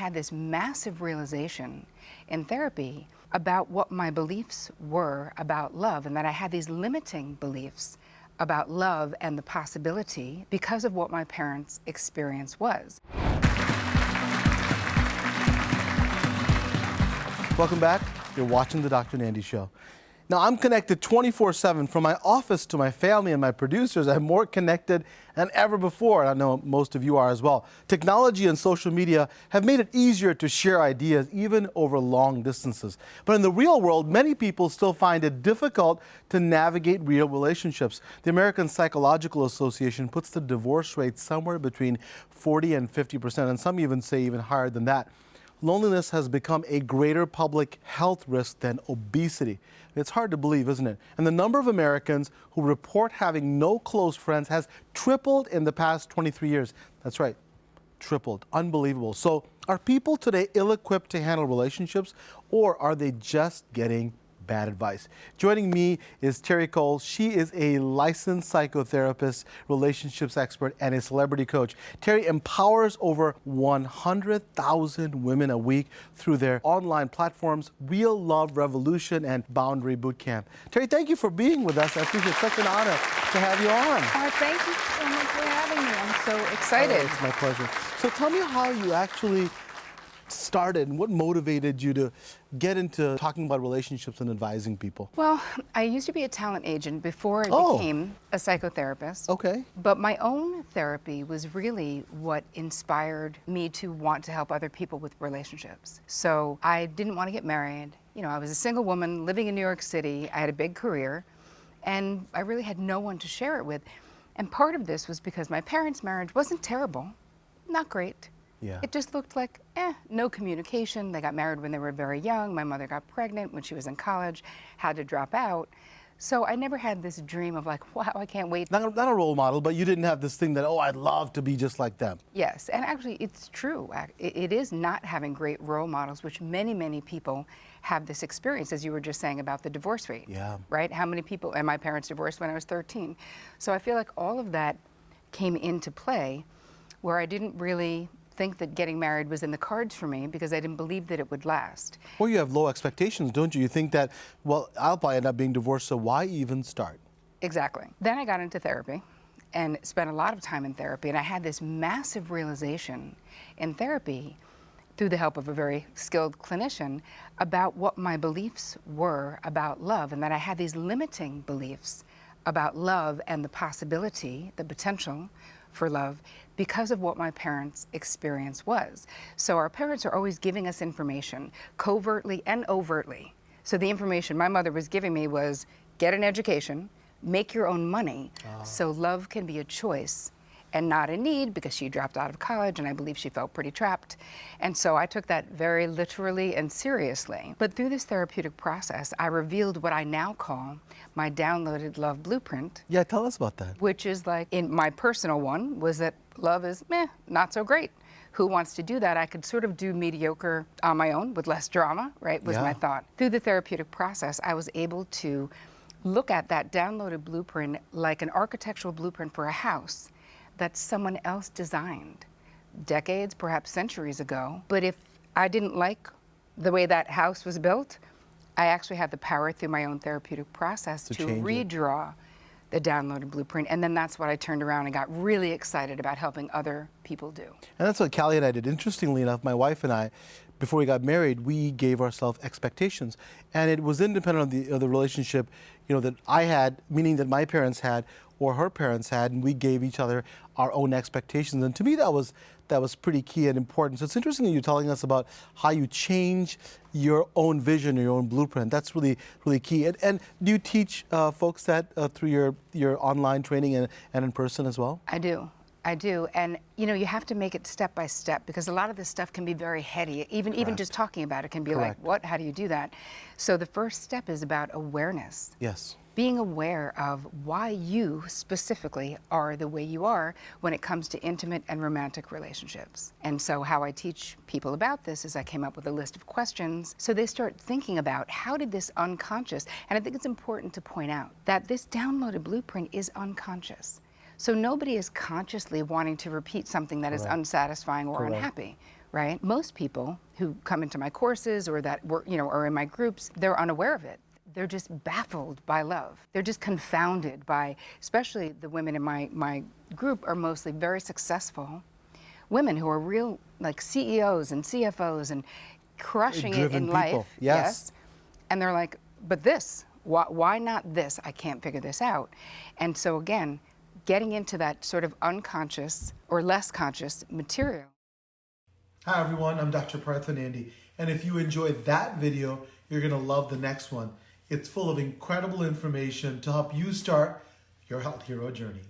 had this massive realization in therapy about what my beliefs were about love, and that I had these limiting beliefs about love and the possibility because of what my parents' experience was. Welcome back. You're watching the Dr. Nandi Show. Now, I'm connected 24/7 from my office to my family and my producers. I'm more connected than ever before, and I know most of you are as well. Technology and social media have made it easier to share ideas, even over long distances. But in the real world, many people still find it difficult to navigate real relationships. The American Psychological Association puts the divorce rate somewhere between 40 and 50%, and some even say even higher than that. Loneliness has become a greater public health risk than obesity. It's hard to believe, isn't it? And the number of Americans who report having no close friends has tripled in the past 23 years. That's right, tripled. Unbelievable. So are people today ill-equipped to handle relationships, or are they just getting bad advice? Joining me is Terry Cole. She is a licensed psychotherapist, relationships expert, and a celebrity coach. Terry empowers over 100,000 women a week through their online platforms, Real Love Revolution and Boundary Bootcamp. Terry, thank you for being with us. I appreciate it. Such an honor to have you on. Oh, thank you so much for having me. I'm so excited. Oh, it's my pleasure. So tell me how you actually started and what motivated you to get into talking about relationships and advising people? Well, I used to be a talent agent before I became a psychotherapist. Okay. But my own therapy was really what inspired me to want to help other people with relationships. So I didn't want to get married. You know, I was a single woman living in New York City. I had a big career, and I really had no one to share it with. And part of this was because my parents' marriage wasn't terrible, not great. Yeah. It just looked like, no communication. They got married when they were very young. My mother got pregnant when she was in college, had to drop out. So I never had this dream of like, wow, I can't wait. Not a role model, but you didn't have this thing that, oh, I'd love to be just like them. Yes, and actually it's true. It is not having great role models, which many, many people have this experience, as you were just saying about the divorce rate. Yeah. Right? How many people, and my parents divorced when I was 13. So I feel like all of that came into play where I didn't really think that getting married was in the cards for me because I didn't believe that it would last. Well, you have low expectations, don't you? You think that, well, I'll probably end up being divorced, so why even start? Exactly. Then I got into therapy and spent a lot of time in therapy, and I had this massive realization in therapy through the help of a very skilled clinician about what my beliefs were about love, and that I had these limiting beliefs about love and the possibility, the potential for love because of what my parents' experience was. So our parents are always giving us information, covertly and overtly. So the information my mother was giving me was get an education, make your own money, so love can be a choice and not a need, because she dropped out of college and I believe she felt pretty trapped. And so I took that very literally and seriously. But through this therapeutic process, I revealed what I now call my downloaded love blueprint. Yeah, tell us about that. Which is like, in my personal one, was that love is not so great. Who wants to do that? I could sort of do mediocre on my own with less drama, right, was my thought. Through the therapeutic process, I was able to look at that downloaded blueprint like an architectural blueprint for a house that someone else designed decades, perhaps centuries ago. But if I didn't like the way that house was built, I actually had the power through my own therapeutic process to redraw the downloaded blueprint. And then that's what I turned around and got really excited about helping other people do. And that's what Callie and I did. Interestingly enough, my wife and I, before we got married, we gave ourselves expectations. And it was independent of the relationship, you know, that I had, meaning that my parents had or her parents had, and we gave each other our own expectations. And to me, that was pretty key and important. So it's interesting that you're telling us about how you change your own vision, your own blueprint. That's really, really key. And do you teach folks that through your online training and in person as well? I do. And you know, you have to make it step by step, because a lot of this stuff can be very heady. Even just talking about it can be like, what? How do you do that? So the first step is about awareness. Yes. Being aware of why you specifically are the way you are when it comes to intimate and romantic relationships. And so how I teach people about this is I came up with a list of questions so they start thinking about how did this unconscious, and I think it's important to point out that this downloaded blueprint is unconscious. So nobody is consciously wanting to repeat something that is unsatisfying or unhappy. right? Most people who come into my courses or that work, are in my groups, they're unaware of it. They're just baffled by love. They're just confounded by, especially the women in my group are mostly very successful women who are real like CEOs and CFOs and crushing it in life. Yes. And they're like, but this, why not this? I can't figure this out. And so again, getting into that sort of unconscious or less conscious material. Hi everyone, I'm Dr. Partha Nandi, and if you enjoyed that video, you're going to love the next one. It's full of incredible information to help you start your health hero journey.